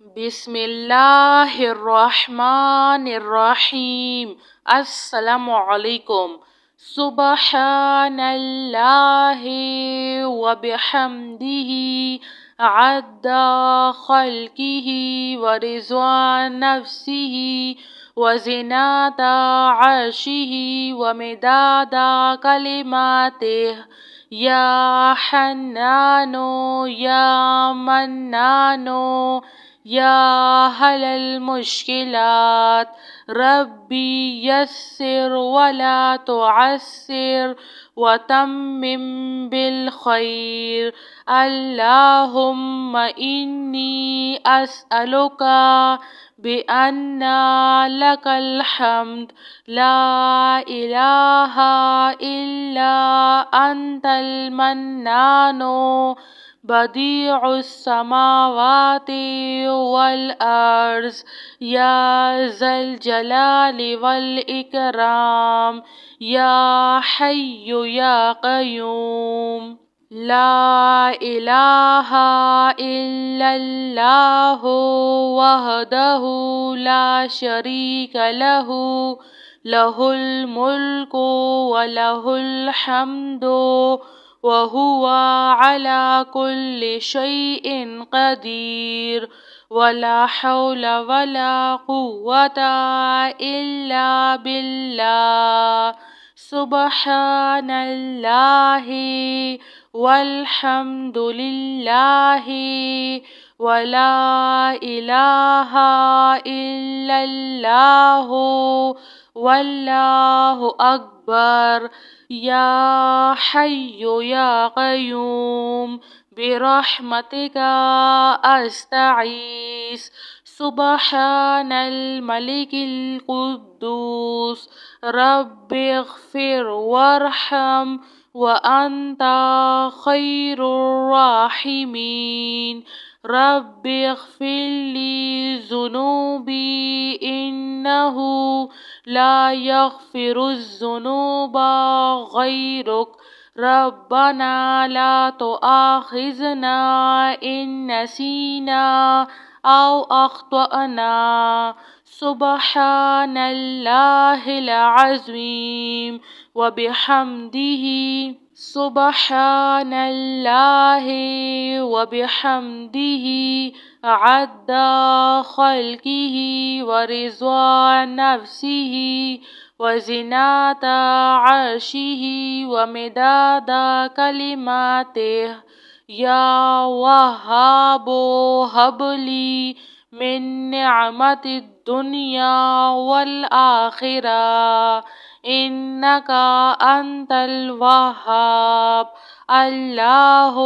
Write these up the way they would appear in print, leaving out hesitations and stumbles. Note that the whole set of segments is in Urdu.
بسم اللہ الرحمن الرحیم۔ السلام علیکم۔ سبحان اللہ وبحمدہ عد خلقہ ورضا نفسہ وزنات عرشہ ومداد کلماتہ۔ یا حنانو یا منانو یا حل المشکلات، ربی یسر ولا تعسر وتمم بالخیر۔ اللہم انی اسألک بأن لک الحمد لا الہ الا انت المنان بدیع السماوات والارض یا ذا الجلال والاکرام یا حی یا قیوم۔ لا الہ الا اللہ وحدہ لا شریک لہ، لہ الملک ولہ الحمد وہو علی کل شیء قدیر۔ ولا حول ولا قوة الا باللہ۔ سبحان اللہ والحمد للہ ولا الہ الا اللہ واللہ اکبر۔ یا حی یا قیوم برحمتک استغیث۔ سبحان الملک القدوس رب اغفر وارحم وانت خیر الراحمین۔ رب اغفر لی ذنوبی انہ لا یغفر الذنوب غیرک۔ ربنا لا تؤاخذنا ان نسینا او اخطأنا۔ سبحان اللہ العظیم وبحمدہ۔ سبحان اللہ وبحمدہ عد خلقہ ورضا نفسہ وزنات عرشہ ومداد کلماتہ۔ یا وہاب ہب لی من نعمت الدنیا والآخرہ انک انت الوہاب۔ اللہ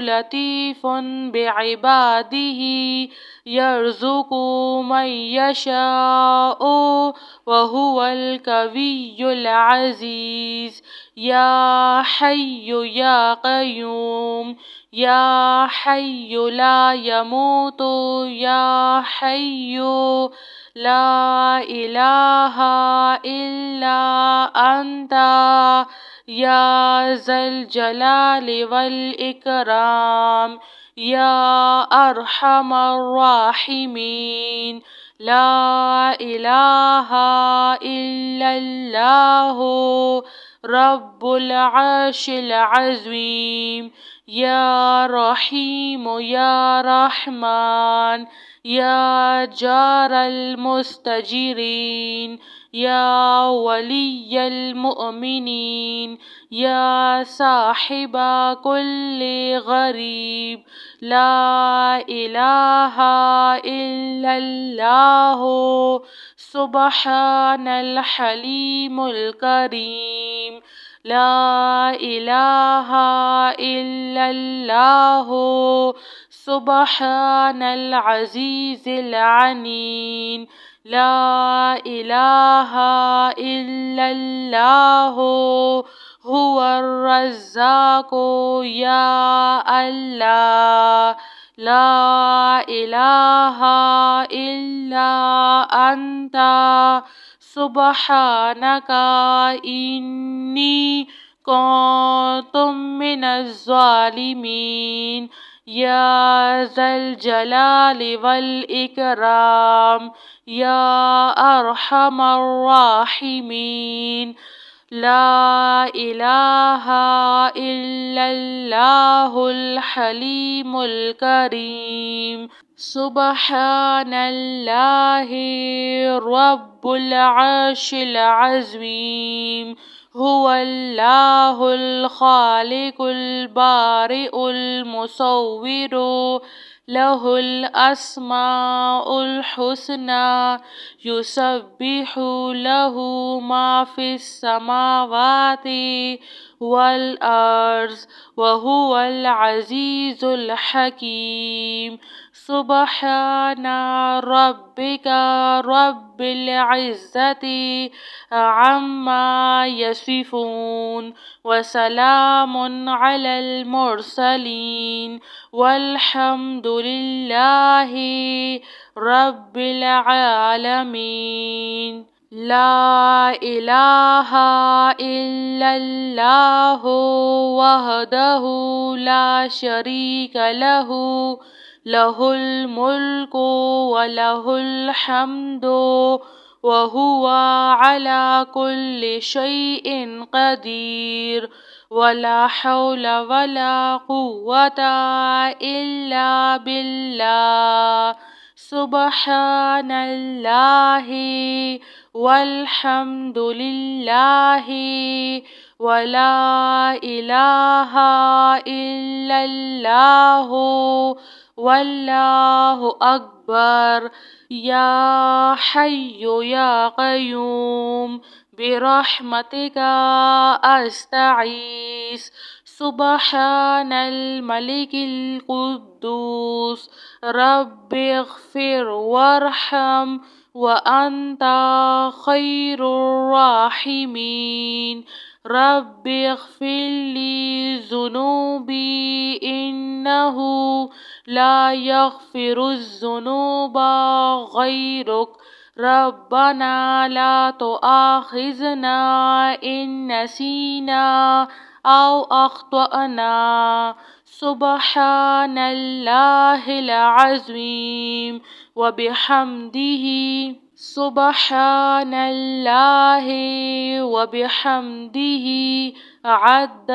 لطیف بعبادہ یرزق من یشاء وہو القوی العزیز۔ یا حی یا قیوم یا حی لا یموت یا حی لا الہ الا انت یا ذا الجلال والاکرام یا ارحم الراحمین۔ لا الہ الا اللہ رب العرش العظیم۔ یا رحیم یا رحمن یا جار المستجیرین یا ولی المؤمنین یا صاحب کل غریب۔ لا الہ الا اللہ سبحان الحلیم الکریم۔ لا الہ الا اللہ سبحان العزیز العلیم۔ لا الہ الا اللہ هو الرزاق یا اللہ۔ لا الہ الا انت سبحانک انی کنت من الظالمین۔ يا ذا الجلال والإكرام يا أرحم الراحمين. لا إله إلا الله الحليم الكريم. سبحان الله رب العرش العظيم. هو الله الخالق البارئ المصور له الأسماء الحسنى يسبح له ما في السماوات والأرض وهو العزيز الحكيم. سبحان ربك رب العزة عما يصفون وسلام على المرسلين والحمد لله رب العالمين. لا إله إلا الله وحده لا شريك له له الملك وله الحمد وهو على كل شيء قدير. ولا حول ولا قوة إلا بالله. سبحان الله والحمد لله ولا إله إلا الله والله أكبر. يا حي يا قيوم برحمتك أستغيث. سبحان الملك القدوس رب اغفر وارحم وأنت خير الراحمين. رب اغفر لي ذنوبي إنه لا يغفر الذنوب غيرك. ربنا لا تؤاخذنا إن نسينا أو أخطأنا. سبحان الله العظيم وبحمده. سبحان الله وبحمده عد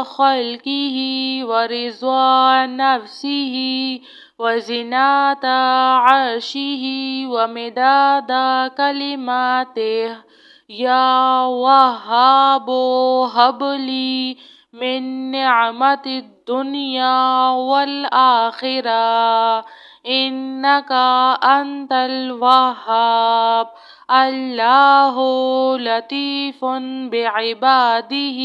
خلقه ورضا نفسه وزنة عرشه ومداد كلماته. يا وهاب هب لي من نعمة الدنيا والآخرة إنك أنت الوهاب. الله لطيف بعباده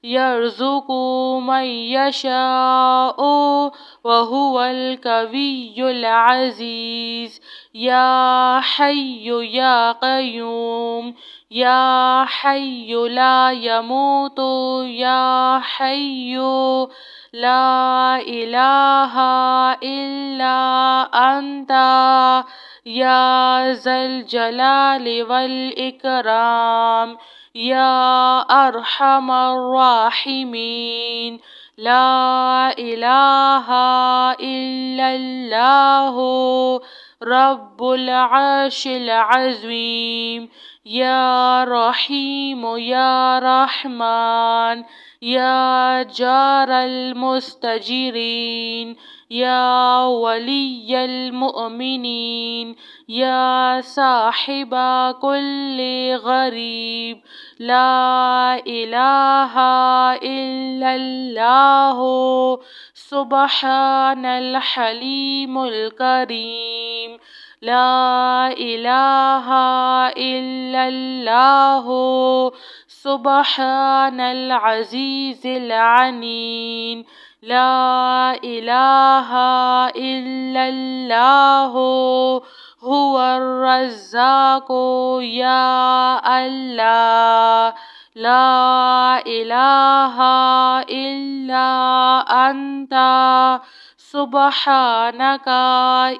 يرزق من يشاء وهو القوي العزيز. يا حي يا قيوم يا حي لا يموت يا حي لا إله إلا أنت يا ذا الجلال والإكرام يا أرحم الراحمين. لا إله إلا الله رب العرش العظيم. يا رحيم يا رحمن يا جار المستجيرين يا ولي المؤمنين يا صاحب كل غريب. لا إله إلا الله سبحان الحليم الكريم. لا إله إلا الله سبحان العزيز العليم. لا إله إلا الله هو الرزاق يا الله. لا إله إلا أنت سبحانك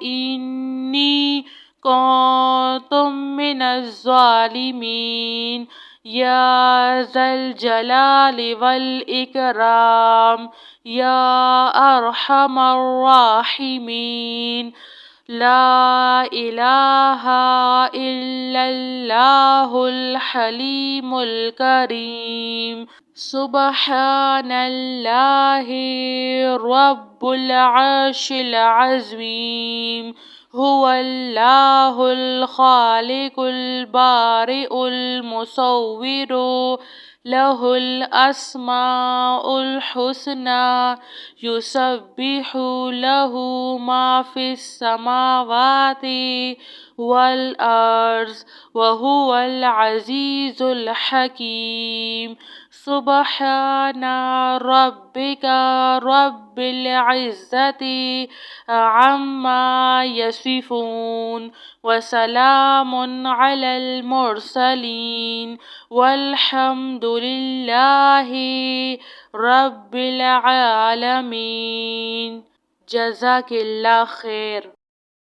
إني كنت من الظالمين. يا ذا الجلال والإكرام يا أرحم الراحمين. لا إله إلا الله الحليم الكريم. سبحان الله رب العرش العظيم. هو الله الخالق البارئ المصور له الأسماء الحسنى يسبح له ما في السماوات والأرض وهو العزيز الحكيم. سبحان ربك رب العزة عما يصفون وسلام على المرسلين والحمد لله رب العالمين. جزاک اللہ خیر.